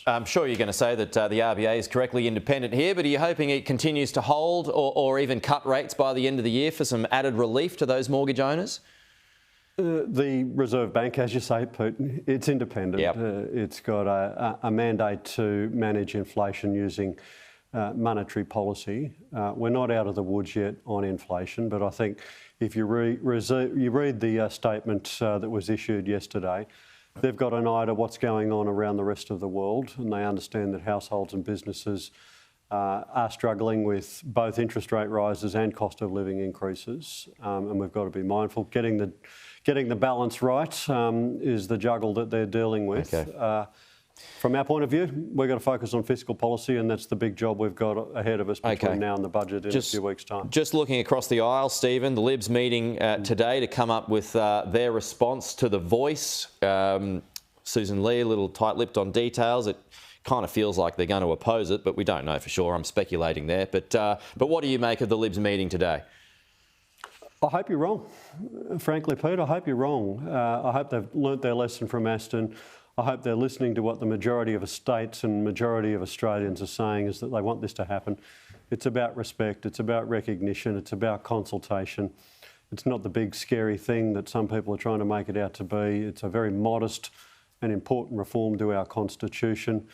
I'm sure you're going to say that the RBA is correctly independent here, but are you hoping it continues to hold or even cut rates by the end of the year for some added relief to those mortgage owners? The Reserve Bank, as you say, Putin, it's independent. Yep. It's got a mandate to manage inflation using monetary policy. We're not out of the woods yet on inflation, but I think if you read the statement that was issued yesterday, they've got an eye to what's going on around the rest of the world, and they understand that households and businesses are struggling with both interest rate rises and cost of living increases, and we've got to be mindful. Getting the balance right is the juggle that they're dealing with. Okay. From our point of view, we've got to focus on fiscal policy, and that's the big job we've got ahead of us between now and the budget in a few weeks' time. Just looking across the aisle, Stephen, the Libs meeting today to come up with their response to The Voice. Susan Lee, a little tight-lipped on details. It kind of feels like they're going to oppose it, but we don't know for sure. I'm speculating there. But what do you make of the Libs meeting today? I hope you're wrong. Frankly, Pete, I hope you're wrong. I hope they've learnt their lesson from Aston. I hope they're listening to what the majority of states and majority of Australians are saying, is that they want this to happen. It's about respect, it's about recognition, it's about consultation. It's not the big scary thing that some people are trying to make it out to be. It's a very modest and important reform to our constitution.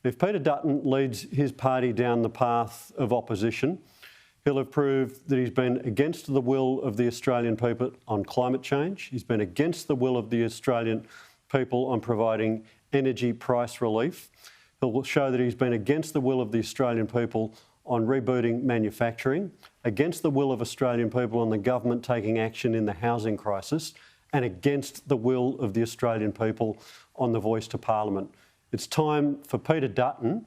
If Peter Dutton leads his party down the path of opposition, he'll have proved that he's been against the will of the Australian people on climate change. He's been against the will of the Australian people on providing energy price relief. He'll show that he's been against the will of the Australian people on rebooting manufacturing, against the will of Australian people on the government taking action in the housing crisis, and against the will of the Australian people on the voice to Parliament. It's time for Peter Dutton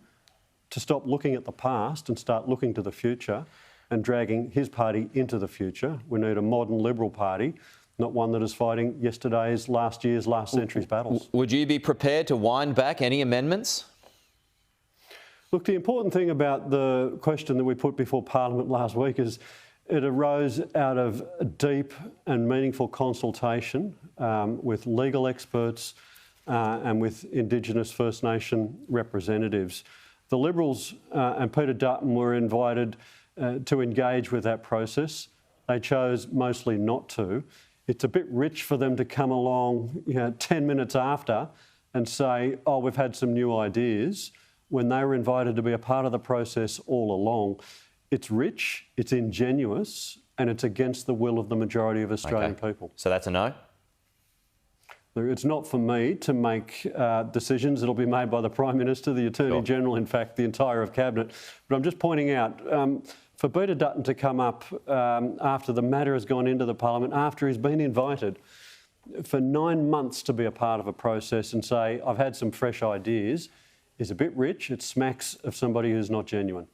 to stop looking at the past and start looking to the future and dragging his party into the future. We need a modern Liberal Party, not one that is fighting last century's battles. Would you be prepared to wind back any amendments? Look, the important thing about the question that we put before Parliament last week is it arose out of a deep and meaningful consultation with legal experts and with Indigenous First Nation representatives. The Liberals and Peter Dutton were invited to engage with that process. They chose mostly not to. It's a bit rich for them to come along 10 minutes after and say, oh, we've had some new ideas, when they were invited to be a part of the process all along. It's rich, it's ingenuous, and it's against the will of the majority of Australian people. So that's a no? It's not for me to make decisions. It'll be made by the Prime Minister, the Attorney General, in fact, the entire of Cabinet. But I'm just pointing out, for Peter Dutton to come up after the matter has gone into the Parliament, after he's been invited, for 9 months to be a part of a process and say, I've had some fresh ideas, is a bit rich. It smacks of somebody who's not genuine.